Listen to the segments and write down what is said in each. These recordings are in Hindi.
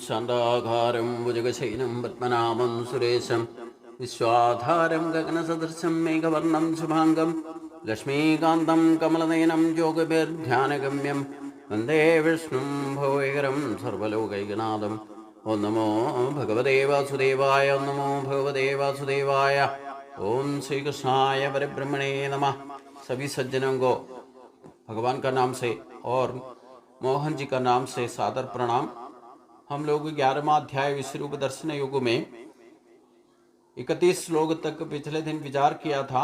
शान्ताकारं भुजगशयनं पद्मनाभं सुरेशं विश्वाधारं गगनसदृशं मेघवर्णं शुभाङ्गं लक्ष्मीकान्तं कमलनयनं योगभिर्ध्यानगम्यं वन्दे विष्णुं भवैकरं सर्वलोकैकनाथं। ओं नमो भगवते वासुदेवाय, ओं नमो भगवते वासुदेवाय। ओम श्री कृष्णाय परब्रह्मणे नमः। सभी सज्जनों को भगवान का नाम से और मोहन जी का नाम से सादर प्रणाम। हम लोग 11वां अध्याय विश्वरूप दर्शन युग में 31 श्लोक तक पिछले दिन विचार किया था।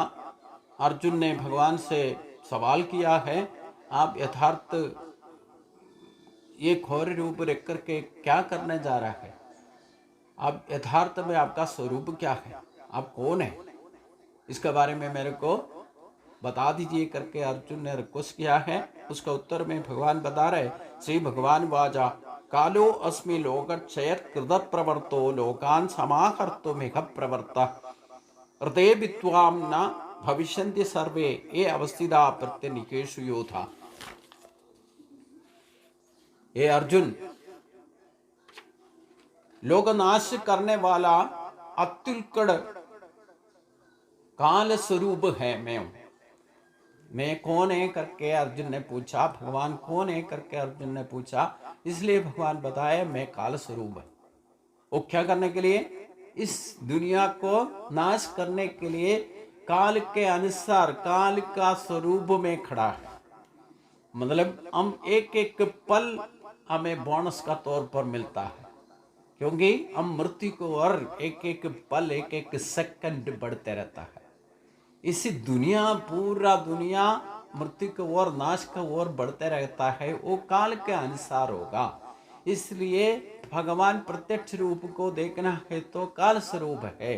अर्जुन ने भगवान से सवाल किया है, आप यथार्थ ये घोर रूप रख करके क्या करने जा रहा है? आप यथार्थ में आपका स्वरूप क्या है? आप कौन है? इसके बारे में मेरे को बता दीजिए करके अर्जुन ने रिक्वेस्ट किया है। उसका उत्तर में भगवान बता रहे, श्री भगवान वाचा कालो अस्मि लोकक्षयत् कृत प्रवर्तो लोकान् समाहर्तुं मेघ प्रवर्ता हृदय विद्वाम न भविष्यन्ति सर्वे ये अवस्थिता प्रत्यनिकेषु योधा। ये अर्जुन, लोक नाश करने वाला अत्युत्कट काल स्वरूप है मैं कौन है करके अर्जुन ने पूछा। भगवान कौन है करके अर्जुन ने पूछा, इसलिए भगवान बताया मैं काल स्वरूप है। वो क्या करने के लिए? इस दुनिया को नाश करने के लिए काल के अनुसार काल का स्वरूप में खड़ा है। मतलब हम एक एक पल हमें बोनस का तौर पर मिलता है, क्योंकि हम मृत्यु को और एक एक पल एक एक सेकंड बढ़ते रहता है। इसी दुनिया पूरा दुनिया मृत्यु की ओर नाश की ओर बढ़ते रहता है, वो काल के अनुसार होगा। इसलिए भगवान प्रत्यक्ष रूप को देखना है तो काल स्वरूप है।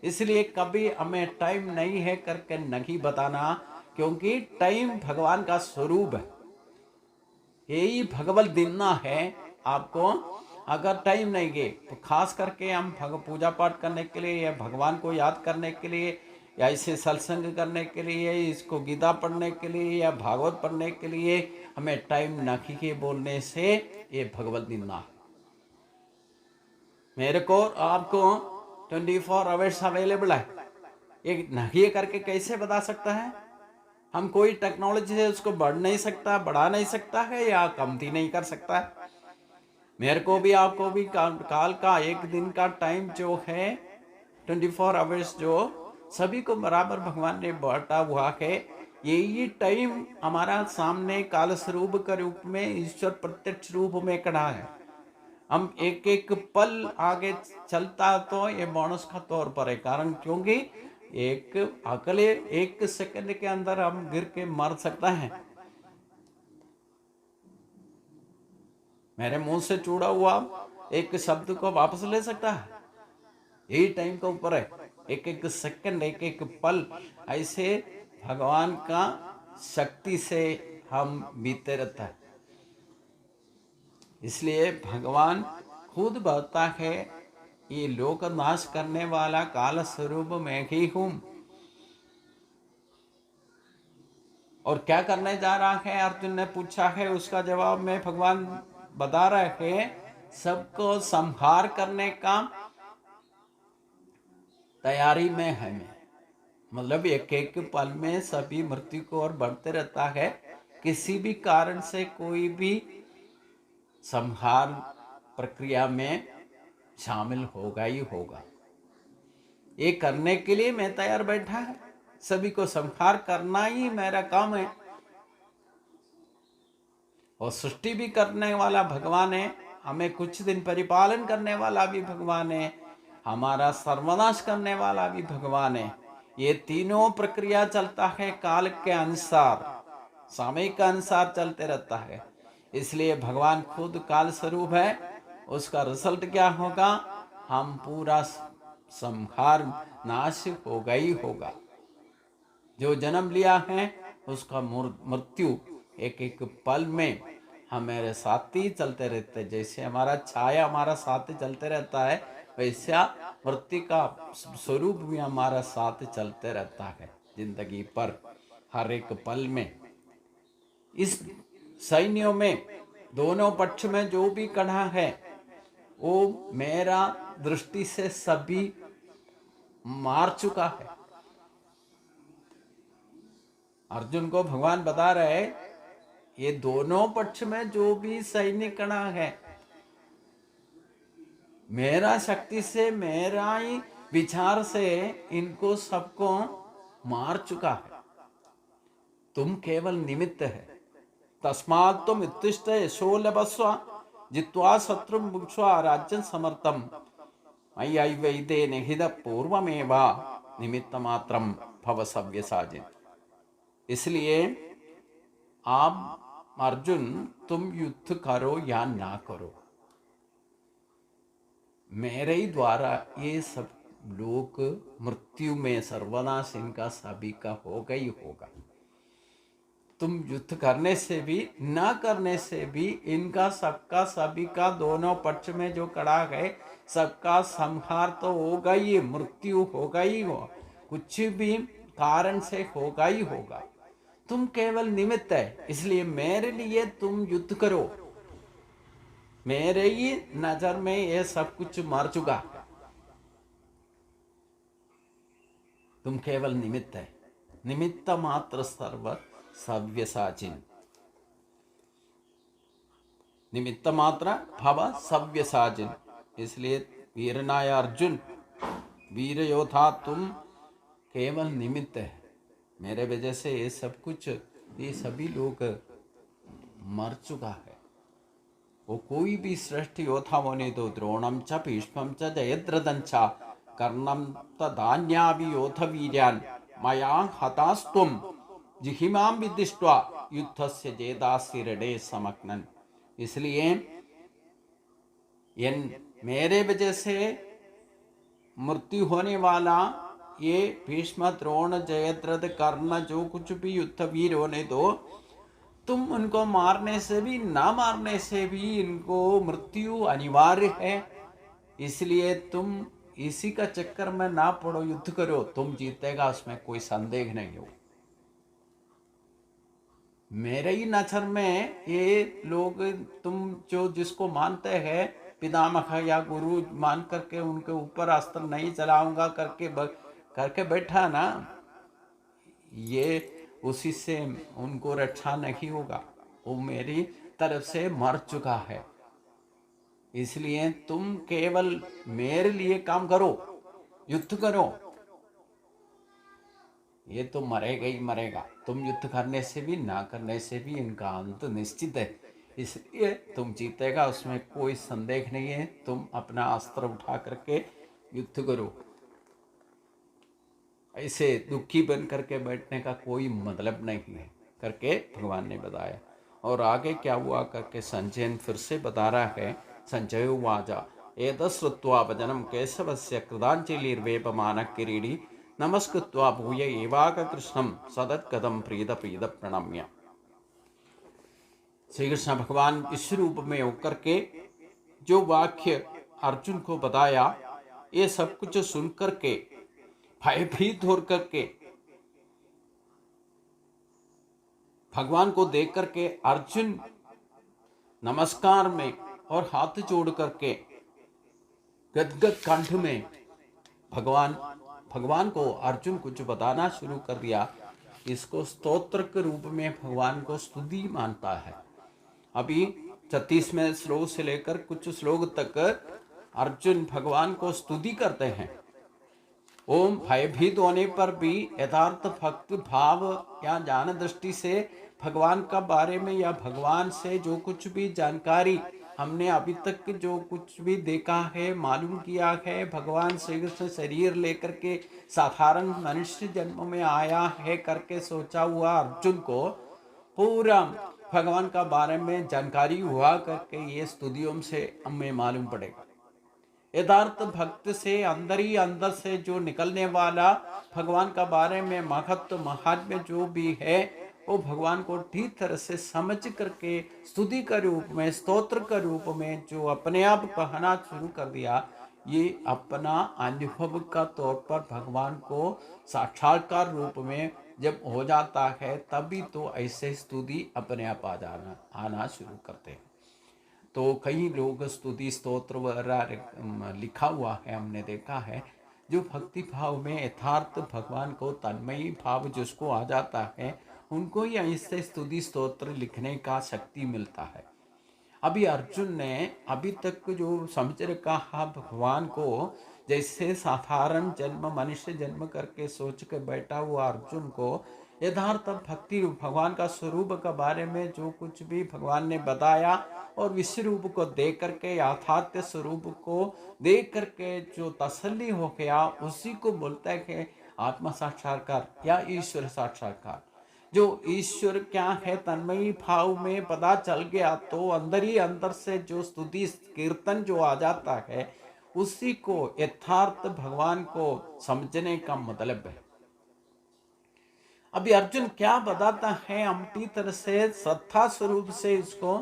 इसलिए कभी हमें टाइम नहीं है करके नहीं बताना, क्योंकि टाइम भगवान का स्वरूप है। यही भगवत दिनना है आपको। अगर टाइम नहीं गए तो खास करके हम पूजा पाठ करने के लिए या भगवान को याद करने के लिए या इसे सत्संग करने के लिए, इसको गीता पढ़ने के लिए या भागवत पढ़ने के लिए हमें टाइम नहीं के बोलने से ये भगवत निंदा है। मेरे को आपको 24 आवर्स अवेलेबल है, ये नहीं करके कैसे बता सकता है? हम कोई टेक्नोलॉजी से उसको बढ़ नहीं सकता, बढ़ा नहीं सकता है या कमती नहीं कर सकता है। मेरे को भी आपको भी काल का एक दिन का टाइम जो है 24 आवर्स जो सभी को बराबर भगवान ने बांटा हुआ है। यही टाइम हमारा सामने काल स्वरूप के रूप में ईश्वर प्रत्यक्ष रूप में खड़ा है। हम एक एक पल आगे चलता तो ये बोनस का तौर पर है, कारण क्योंकि एक अगले एक सेकंड के अंदर हम गिर के मर सकता है। मेरे मुंह से छूटा हुआ एक शब्द को वापस ले सकता है, यही टाइम के ऊपर है। एक एक सेकंड एक एक पल ऐसे भगवान का शक्ति से हम बीते रहता है। इसलिए भगवान खुद बताता है, ये लोक नाश करने वाला काल स्वरूप मैं ही हूं। और क्या करने जा रहा है अर्जुन ने पूछा है, उसका जवाब में भगवान बता रहे हैं, सबको संहार करने का तैयारी में है मैं। मतलब एक एक पल में सभी मृत्यु को और बढ़ते रहता है। किसी भी कारण से कोई भी संहार प्रक्रिया में शामिल होगा ही होगा। ये करने के लिए मैं तैयार बैठा है। सभी को संहार करना ही मेरा काम है। और सृष्टि भी करने वाला भगवान है, हमें कुछ दिन परिपालन करने वाला भी भगवान है, हमारा सर्वनाश करने वाला भी भगवान है। ये तीनों प्रक्रिया चलता है काल के अनुसार, समय के अनुसार चलते रहता है। इसलिए भगवान खुद काल स्वरूप है। उसका रिजल्ट क्या होगा? हम पूरा संहार नाश होगा ही होगा। जो जन्म लिया है उसका मृत्यु एक एक पल में हमारे साथ ही चलते रहते हैं। जैसे हमारा छाया हमारा साथ चलते रहता है, वैसा मृत्यु का स्वरूप भी हमारा साथ चलते रहता है जिंदगी पर, हर एक पल में। इस सैन्यों में दोनों पक्ष में जो भी खड़ा है वो मेरा दृष्टि से सभी मार चुका है। अर्जुन को भगवान बता रहे ये दोनों पक्ष में जो भी सैनिक कणा है, मेरा शक्ति से, मेरा ही विचार से इनको सबको मार चुका है। तुम केवल निमित्त है। तस्मात् तुम उत्तिष्ठ यशो लभस्व जित्वा शत्रु भुक्त्वा राज्यं समर्थम मय्यैवैते निहित पूर्वमेव निमित्त मात्रम भव सव्यसाचिन्। इसलिए आप अर्जुन तुम युद्ध करो या ना करो, मेरे ही द्वारा ये सब लोग मृत्यु में सर्वनाश इनका सभी का होगा ही होगा। तुम युद्ध करने से भी ना करने से भी इनका सबका सभी का दोनों पक्ष में जो कड़ा है सबका संहार तो होगा ही, मृत्यु होगा ही हो, कुछ भी कारण से होगा ही होगा। तुम केवल निमित्त है, इसलिए मेरे लिए तुम युद्ध करो। मेरे ही नजर में ये सब कुछ मर चुका, तुम केवल निमित्त है। निमित्त मात्र सर्व सव्यसाचिन्। निमित्त मात्र भव सव्यसाचिन्। इसलिए वीरनाय अर्जुन, वीर योद्धा, तुम केवल निमित्त है। मेरे वजह से ये सब कुछ, ये सभी लोग मर चुका है। वो कोई भी श्रेष्ठ योद्धा होने दो, द्रोणम च भीष्मं च जयद्रथं च कर्णं तदान्यापि योद्धवीर्यान् मया हतास्त्वं जिहिमां विदिष्ट्वा युद्धस्य जेदासि रणे समग्नन्। इसलिए मेरे वजह से मृत्यु होने वाला ये भीष्म, द्रोण, जयद्रथ, कर्ण जो कुछ भी युद्धवीर होने दो, तुम उनको मारने से भी ना मारने से भी इनको मृत्यु अनिवार्य है। इसलिए तुम इसी का चक्कर में ना पड़ो, युद्ध करो, तुम जीतेगा उसमें कोई संदेह नहीं हो। मेरे ही नजर में ये लोग, तुम जो जिसको मानते हैं पितामह या गुरु मान करके उनके ऊपर अस्त्र नहीं चलाऊंगा करके बैठा ना, ये उसी से उनको रक्षा नहीं होगा। वो मेरी तरफ से मर चुका है। इसलिए तुम केवल मेरे लिए काम करो, युद्ध करो। ये तो मरेगा ही मरेगा। तुम युद्ध करने से भी ना करने से भी इनका अंत निश्चित है। इसलिए तुम जीतेगा उसमें कोई संदेह नहीं है। तुम अपना अस्त्र उठा करके युद्ध करो। ऐसे दुखी बन करके बैठने का कोई मतलब नहीं है करके भगवान ने बताया। और आगे क्या हुआ करके संजय फिर से बता रहा है। संजय उवाच एतश्रुत्वा वचनं केशवस्य कृताञ्जलिर्वेपमानः किरीटी नमस्कृत्वा भूय एवाकृष्णं सदत्कदं प्रीत प्रणम्य। श्री कृष्ण भगवान इस रूप में होकर के जो वाक्य अर्जुन को बताया, ये सब कुछ सुन करके भयभीत होकर के भगवान को देख करके अर्जुन नमस्कार में और हाथ जोड़ करके गदगद कंठ में भगवान को अर्जुन कुछ बताना शुरू कर दिया। इसको स्तोत्र के रूप में भगवान को स्तुति मानता है। अभी 36वें श्लोक से लेकर कुछ श्लोक तक अर्जुन भगवान को स्तुति करते हैं। ओम भयभीत होने पर भी यथार्थ भक्त भाव या ज्ञान दृष्टि से भगवान का बारे में या भगवान से जो कुछ भी जानकारी हमने अभी तक जो कुछ भी देखा है, मालूम किया है, भगवान श्री कृष्ण शरीर लेकर के साधारण मनुष्य जन्म में आया है करके सोचा हुआ अर्जुन को पूरा भगवान का बारे में जानकारी हुआ करके ये स्तुतियों से हमें मालूम पड़ेगा। यथार्थ भक्त से अंदर ही अंदर से जो निकलने वाला भगवान का बारे में महत्व महात्म्य जो भी है, वो भगवान को ठीक तरह से समझ करके स्तुति का रूप में, स्तोत्र का रूप में जो अपने आप कहना शुरू कर दिया, ये अपना अनुभव का तौर पर भगवान को साक्षात्कार रूप में जब हो जाता है, तभी तो ऐसे स्तुति अपने आप आना शुरू करते हैं। तो कई लोग स्तुति स्तोत्र वगैरह लिखा हुआ है, हमने देखा है। जो भक्ति भाव में यथार्थ भगवान को तन्मयी भाव जिसको आ जाता है, उनको ही ऐसे स्तुति स्तोत्र लिखने का शक्ति मिलता है। अभी अर्जुन ने अभी तक जो समझ रखा है भगवान को, जैसे साधारण जन्म मनुष्य जन्म करके सोच के बैठा हुआ अर्जुन को यथार्थ भक्ति भगवान का स्वरूप के बारे में जो कुछ भी भगवान ने बताया और विश्व रूप को देख करके यथार्थ स्वरूप को देख करके जो तसल्ली हो गया, उसी को बोलता है कि आत्मा साक्षात्कार या ईश्वर साक्षात्कार। जो ईश्वर क्या है तन्मयी भाव में पता चल गया तो अंदर ही अंदर से जो स्तुति कीर्तन जो आ जाता है, उसी को यथार्थ भगवान को समझने का मतलब है। अभी अर्जुन क्या बताता है, अमटी तरह से सत्ता स्वरूप से इसको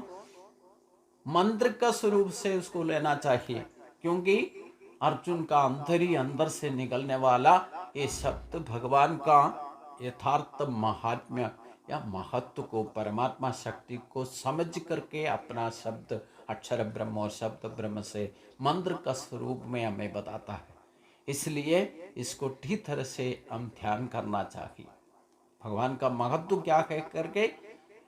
मंत्र का स्वरूप से उसको लेना चाहिए, क्योंकि अर्जुन का अंदर ही अंदर से निकलने वाला ये शब्द भगवान का यथार्थ महात्म्य या महत्व को, परमात्मा शक्ति को समझ करके अपना शब्द अक्षर ब्रह्म और शब्द ब्रह्म से मंत्र का स्वरूप में हमें बताता है। इसलिए इसको ठीक तरह से हम ध्यान करना चाहिए। भगवान का महत्व क्या कह करके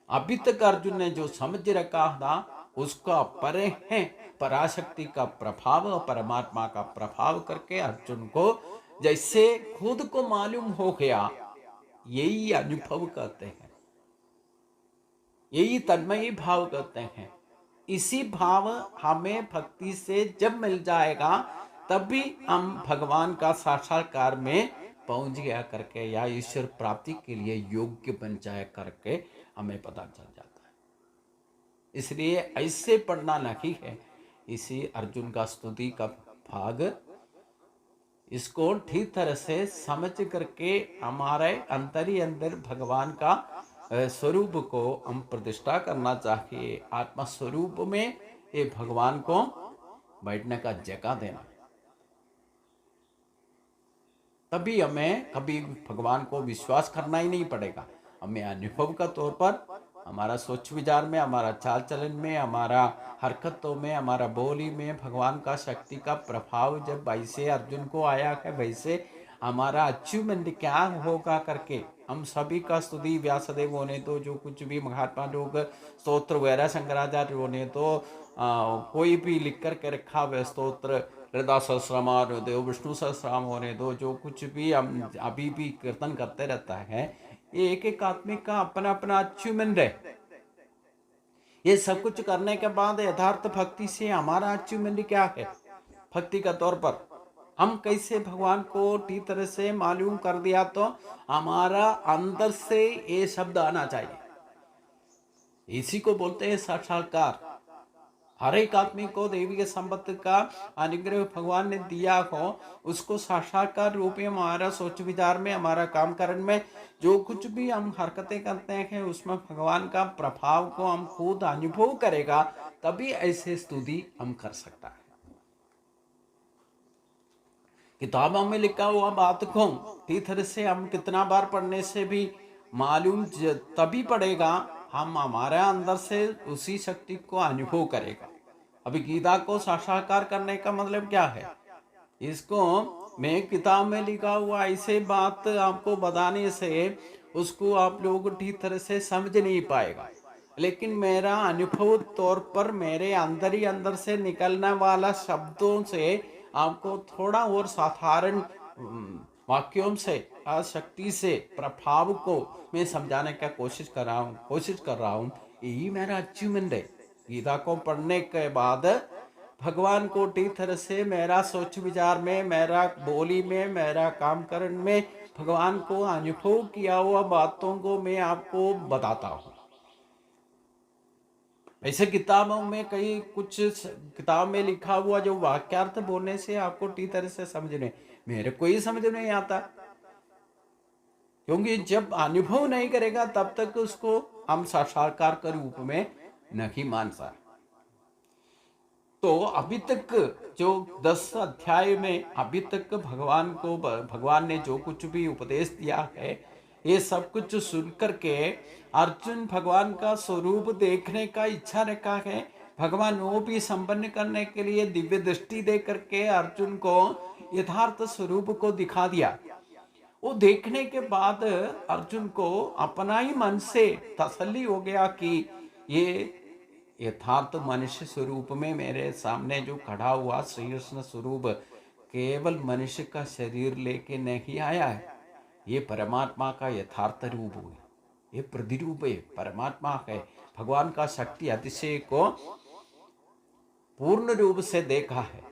अभी तक अर्जुन ने जो समझ रखा था उसका परे है पराशक्ति का प्रभाव और परमात्मा का प्रभाव करके अर्जुन को जैसे खुद को मालूम हो गया, यही अनुभव करते हैं, यही तन्मयी भाव करते हैं। इसी भाव हमें भक्ति से जब मिल जाएगा तभी हम भगवान का साक्षात्कार में पहुंच गया करके या ईश्वर प्राप्ति के लिए योग्य बन जाए करके हमें पता चल जाता है। इसलिए ऐसे पढ़ना नहीं है। इसी अर्जुन का स्तुति का भाग इसको ठीक तरह से समझ करके हमारे अंतर ही अंदर भगवान का स्वरूप को हम प्रतिष्ठा करना चाहिए। आत्मा स्वरूप में ये भगवान को बैठने का जगह देना, तभी हमें कभी भगवान को विश्वास करना ही नहीं पड़ेगा। हमें अनुभव का तौर पर हमारा सोच विचार में, हमारा चाल चलन में, हमारा हरकतों में, हमारा बोली में भगवान का शक्ति का प्रभाव जब वैसे अर्जुन को आया है, वैसे हमारा अचीवमेंट क्या होगा करके हम सभी का स्तुति व्यासदेव होने तो जो कुछ भी महात्मा लोग स्तोत्र वगैरह शंकराचार्य होने तो कोई भी लिख कर के रखा हुआ स्तोत्र हृदय सहस्रनाम देव विष्णु सहस्रनाम होने दो, जो कुछ भी हम अभी भी कीर्तन करते रहता है, ये एक एक आदमी का अपना अपना अचीवमेंट है। ये सब कुछ करने के बाद यथार्थ भक्ति से हमारा अचीवमेंट क्या है, भक्ति का तौर पर हम कैसे भगवान को ठीक तरह से मालूम कर दिया तो हमारा अंदर से ये शब्द आना चाहिए। इसी को बोलते हैं साक्षात्कार। हर एक आदमी को देवी के संपत्ति का अनुग्रह भगवान ने दिया हो, उसको साक्षात्कार रूप में हमारा सोच विचार में, हमारा काम करने में, जो कुछ भी हम हरकतें करते हैं उसमें भगवान का प्रभाव को हम खुद अनुभव करेगा, तभी ऐसे स्तुति हम कर सकता है। किताबों में लिखा हुआ बात को ठीक तरह से हम कितना बार पढ़ने से भी मालूम तभी पड़ेगा, हम हमारे अंदर से उसी शक्ति को अनुभव करेगा। अभी गीता को साक्षात्कार करने का मतलब क्या है, इसको मैं किताब में लिखा हुआ ऐसे बात आपको बताने से उसको आप लोग ठीक तरह से समझ नहीं पाएगा, लेकिन मेरा अनुभव तौर पर मेरे अंदर ही अंदर से निकलने वाला शब्दों से आपको थोड़ा और साधारण वाक्यों से शक्ति से प्रभाव को मैं समझाने का कोशिश कर रहा हूँ। यही मेरा अचीवमेंट है। गीता को पढ़ने के बाद भगवान को ठीक तरह से मेरा सोच विचार में, मेरा बोली में, मेरा काम करने में भगवान को अनुभव किया हुआ बातों को मैं आपको बताता हूँ। ऐसे किताबों में कई कुछ किताब में लिखा हुआ जो वाक्यार्थ बोलने से आपको ठीक तरह से समझने, मेरे को ही समझ नहीं आता, क्योंकि जब अनुभव नहीं करेगा तब तक उसको हम साक्षात्कार के रूप में नहीं मान सकते। तो अभी तक जो 10 अध्याय में अभी तक भगवान ने जो कुछ भी उपदेश दिया है, ये सब कुछ सुन करके अर्जुन भगवान का स्वरूप देखने का इच्छा रखा है, भगवान वो भी संपन्न करने के लिए दिव्य दृष्टि दे करके अर्जुन को यथार्थ स्वरूप को दिखा दिया। वो देखने के बाद अर्जुन को अपना ही मन से तसल्ली हो गया कि ये यथार्थ मनुष्य स्वरूप में मेरे सामने जो खड़ा हुआ श्री कृष्ण स्वरूप केवल मनुष्य का शरीर लेके नहीं आया है, ये परमात्मा का यथार्थ रूप है, ये प्रतिरूप है, परमात्मा है। भगवान का शक्ति अतिशय को पूर्ण रूप से देखा है।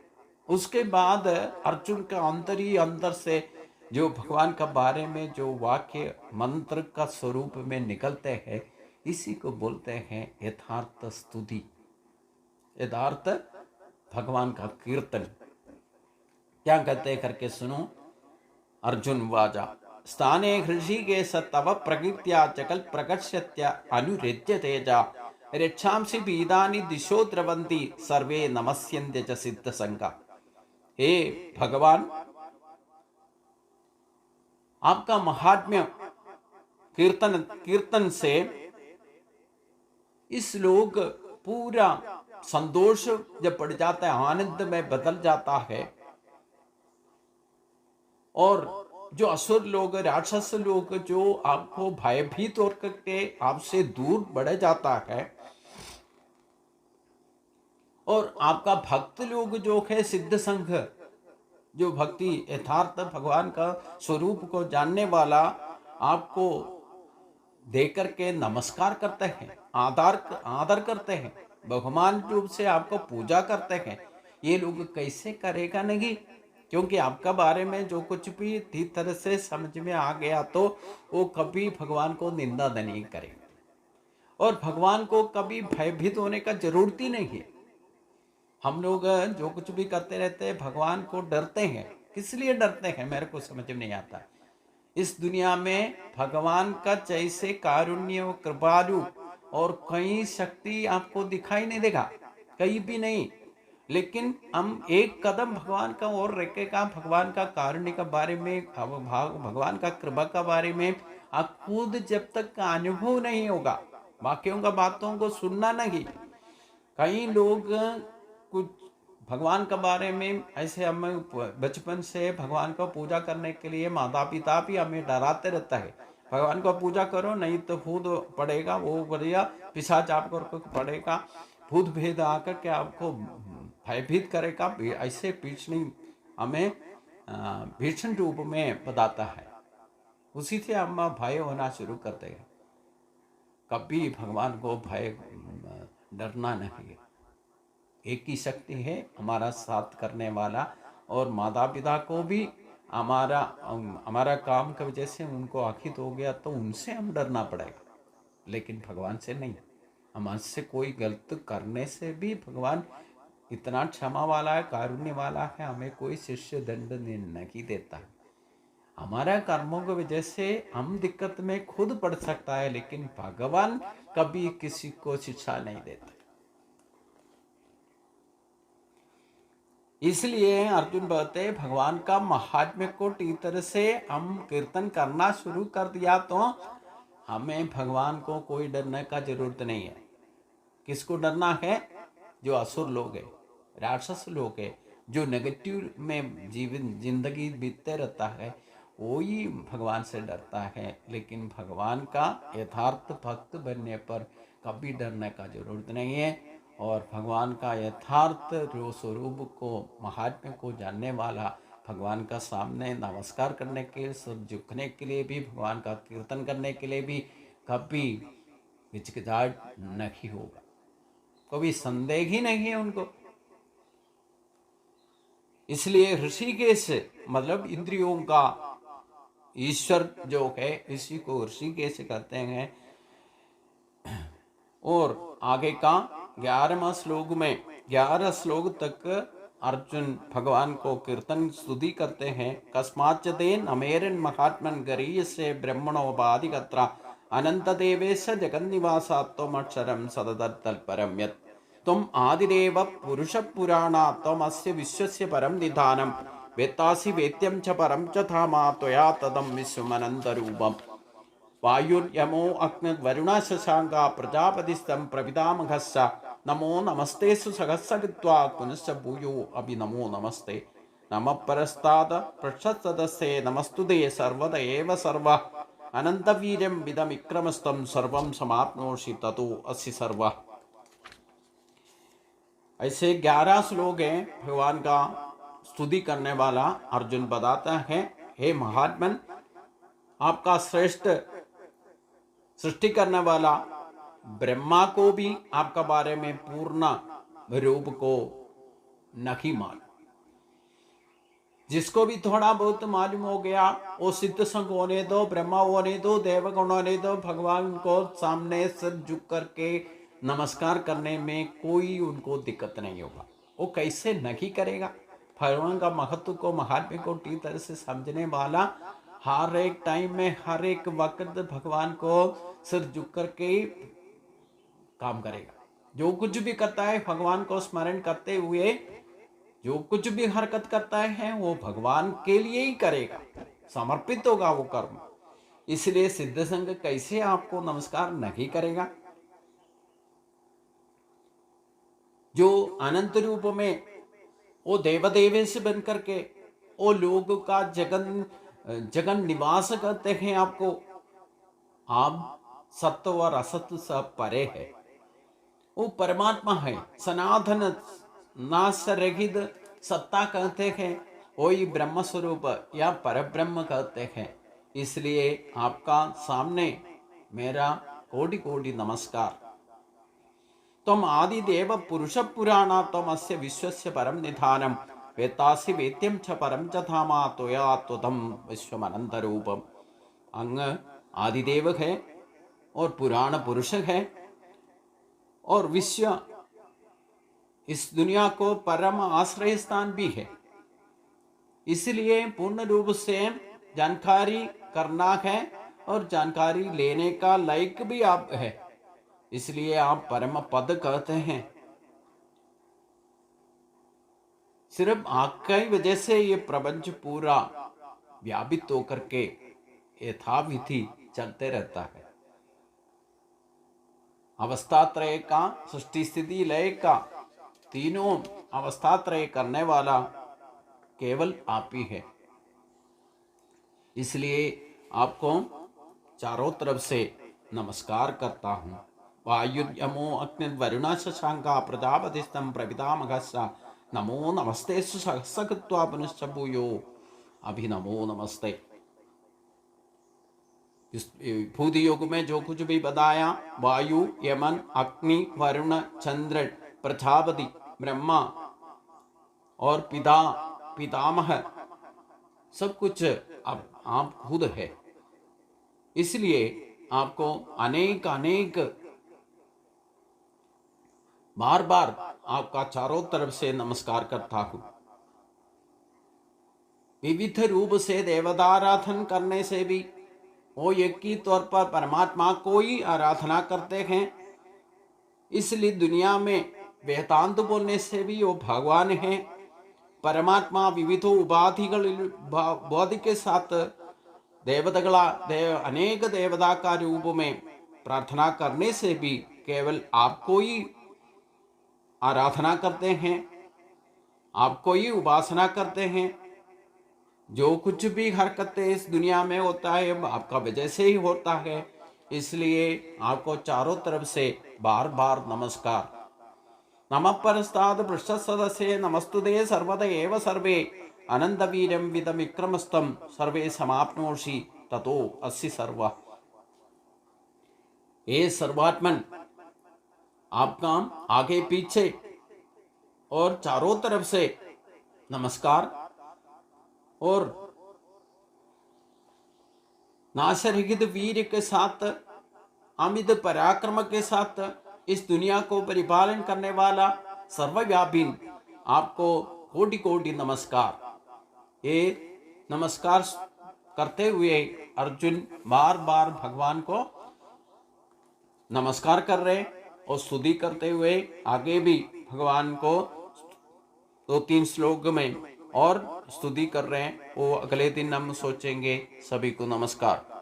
उसके बाद अर्जुन का अंतर ही अंतर से जो भगवान का बारे में जो वाक्य मंत्र का स्वरूप में निकलते हैं, इसी को बोलते हैं यथार्थ स्तुति, यथार्थ भगवान का कीर्तन। क्या कहते करके सुनो। अर्जुन वाजा स्थाने हृषिकेश तव प्रकृत्या चकल प्रकर्षत्य अनुरेज्य तेजा रक्षांसि पीदानि दिशो द्रवन्ति सर्वे नमस्यन्ते च सिद्ध संगा। हे भगवान, आपका महात्म्य कीर्तन से इस लोग पूरा संतोष जब पड़ जाता है, आनंद में बदल जाता है। और जो असुर लोग, राक्षस लोग जो आपको भयभीत होकर करके आपसे दूर बढ़ जाता है, और आपका भक्त लोग जो है सिद्ध संघ, जो भक्ति यथार्थ भगवान का स्वरूप को जानने वाला आपको देकर के नमस्कार करते हैं, आदर करते हैं, बहुमान रूप से आपको पूजा करते हैं। ये लोग कैसे करेगा नहीं, क्योंकि आपका बारे में जो कुछ भी ठीक तरह से समझ में आ गया तो वो कभी भगवान को निंदा नहीं करेगा, और भगवान को कभी भयभीत होने का जरूरत ही नहीं है। हम लोग जो कुछ भी करते रहते हैं भगवान को डरते हैं। किस लिए डरते हैं मेरे को समझ में नहीं आता। इस दुनिया में भगवान का जैसे कारुण्य कृपालु और कई शक्ति आपको दिखाई नहीं देगा, कहीं भी नहीं। लेकिन हम एक कदम भगवान का और रखेगा, भगवान का कारुण्य के बारे में, भगवान का कृपा का बारे में आप खुद जब तक का अनुभव नहीं होगा, बाकियों का बातों को सुनना नहीं। कई लोग कुछ भगवान के बारे में ऐसे, हमें बचपन से भगवान को पूजा करने के लिए माता पिता भी हमें डराते रहता है, भगवान को पूजा करो नहीं तो भूत पड़ेगा, वो बढ़िया पिशाच आपको पड़ेगा, भूत भेद आकर के आपको भयभीत करेगा, ऐसे भीषण हमें भीषण रूप में बताता है। उसी से हम भय होना शुरू करते हैं। कभी भगवान को भय डरना नहीं है। एक ही शक्ति है हमारा साथ करने वाला, और माता पिता को भी हमारा काम की वजह से उनको आखिर हो गया तो उनसे हम डरना पड़ेगा, लेकिन भगवान से नहीं। हमसे कोई गलत करने से भी भगवान इतना क्षमा वाला है, कारुण्य वाला है, हमें कोई शिष्य दंड नहीं देता है। हमारा कर्मों की वजह से हम दिक्कत में खुद पड़ सकता है, लेकिन भगवान कभी किसी को शिक्षा नहीं देता। इसलिए अर्जुन कहते भगवान का महात्म्य को ठीक तरह से हम कीर्तन करना शुरू कर दिया तो हमें भगवान को कोई डरने का जरूरत नहीं है। किसको डरना है? जो असुर लोग है, राक्षस लोग है, जो नेगेटिव में जीवन जिंदगी बीतते रहता है, वो ही भगवान से डरता है। लेकिन भगवान का यथार्थ भक्त बनने पर कभी डरने का जरूरत नहीं है। और भगवान का यथार्थ जो स्वरूप को, महात्म्य को जानने वाला भगवान का सामने नमस्कार करने के, सब झुकने के लिए भी, भगवान का कीर्तन करने के लिए भी कभी हिचकिचाहट नहीं होगा, कभी संदेह ही नहीं है उनको। इसलिए ऋषिकेश मतलब इंद्रियों का ईश्वर जो है, इसी को ऋषिकेश कहते हैं। और आगे का 11वां श्लोक में 11 श्लोक तक अर्जुन भगवान को कीर्तन स्तुति करते हैं। कस्माच्चतेन अमेरन महात्मन गरीयसे ब्रह्मणोपाधिकत्र अनंत देवेश जगन्निवासा त्वमक्षरं सदतल्परं यत् त्वम् आदिदेव पुरुष पुराणा त्वमस्य विश्वस्य परं निधानं वेत्तासि वेद्यं च परं च धामा त्वया तदं विश्वमनन्तरूपम् वायुर्यमो अग्निर्वरुणः शशाङ्का प्रजापतिस्तं प्रपितामहश्च नमो नमस्ते सुसहस्रकृत्वा पुनश्च भूयो अभि नमो नमस्ते नमः परस्ताद पृष्ठतदस्ते नमस्तुते सर्वद एव सर्व अनंतवीर्यं विदमिक्रमस्तं सर्वं समाप्नोषि ततो असि सर्व। ऐसे 11 श्लोक हैं भगवान का स्तुति करने वाला। अर्जुन बताता है, हे महात्मन, आपका श्रेष्ठ सृष्टि करने वाला ब्रह्मा को भी आपका बारे में पूर्ण रूप को नहीं मालूम। जिसको भी थोड़ा बहुत मालूम हो गया वो सिद्ध संग होने दो, ब्रह्मा होने दो, देवगण होने दो, भगवान को सामने सिर झुक करके नमस्कार करने में कोई उनको दिक्कत नहीं होगा। वो कैसे नहीं करेगा? भगवान का महत्व को, महात्म्य को ठीक तरह से समझने वाला हर एक टाइम में, हर एक वक्त भगवान को सिर झुक करके काम करेगा। जो कुछ भी करता है भगवान को स्मरण करते हुए, जो कुछ भी हरकत करता है वो भगवान के लिए ही करेगा, समर्पित होगा वो कर्म। इसलिए सिद्ध संग कैसे आपको नमस्कार नहीं करेगा? जो अनंत रूप में वो देवदेवेश बन करके वो लोग का जगन निवास करते हैं आपको। आप सत्य और असत्य सब परे है। वो परमात्मा है, सनातन नाश रहित सत्ता कहते हैं, वही ब्रह्म स्वरूप या परब्रह्म कहते हैं। इसलिए आपका सामने मेरा कोटि कोटि नमस्कार। तम आदि देव पुरुष पुराणा तम अस्य विश्वस्य परम निधानम वेत्तासि वेद्यम च परम च धामा त्वया त्वदं विश्वमनंत रूपम। अंग आदिदेव है और पुराण पुरुष है और विश्व इस दुनिया को परम आश्रय स्थान भी है। इसलिए पूर्ण रूप से जानकारी करना है और जानकारी लेने का लायक भी आप है। इसलिए आप परम पद कहते हैं। सिर्फ आपका ही वजह से ये प्रपंच पूरा व्यापित होकर के यथाविधि चलते रहता है। अवस्था त्रय का, सृष्टि स्थिति लय का, तीनों अवस्था त्रय करने वाला केवल आप ही है। इसलिए आपको चारों तरफ से नमस्कार करता हूँ। वायु यमो अग्नि वरुण शशांका प्रजापतिस्तम प्रपितामहस्य नमो नमस्ते सुसहस्रकृत्वा पुनश्च भूयो अभि नमो नमस्ते। इस भूति योग में जो कुछ भी बताया, वायु, यमन, अग्नि, वरुण, चंद्र, प्रजापति, ब्रह्मा और पिता पितामह, सब कुछ अब आप खुद है। इसलिए आपको अनेक अनेक बार बार आपका चारों तरफ से नमस्कार करता हूं। विविध रूप से देवताराधन करने से भी वो एक ही तौर पर परमात्मा को ही आराधना करते हैं। इसलिए दुनिया में वेदांत बोलने से भी वो भगवान है। परमात्मा विविध उपाधिகள் बोधि के साथ अनेक देवता का रूप में प्रार्थना करने से भी केवल आपको ही आराधना करते हैं, आपको ही उपासना करते हैं। जो कुछ भी हरकतें इस दुनिया में होता है आपका वजह से ही होता है। इसलिए आपको चारों तरफ से बार बार नमस्कार। नमः परस्ताद पृष्ठतस्ते नमस्तुते सर्वद एव सर्वे अनंतवीर्यं विदमिक्रमस्तं सर्वे समाप्नोषि ततो असि सर्व। हे सर्वात्मन, आपका आगे पीछे और चारों तरफ से नमस्कार और नाशरहित वीर के साथ, अमित पराक्रम के साथ इस दुनिया को परिपालन करने वाला सर्वव्यापी आपको कोटि कोटि नमस्कार। ये नमस्कार करते हुए अर्जुन बार बार भगवान को नमस्कार कर रहे और स्तुति करते हुए आगे भी भगवान को 2-3 श्लोक में और स्तुति कर रहे हैं। वो अगले दिन हम सोचेंगे। सभी को नमस्कार।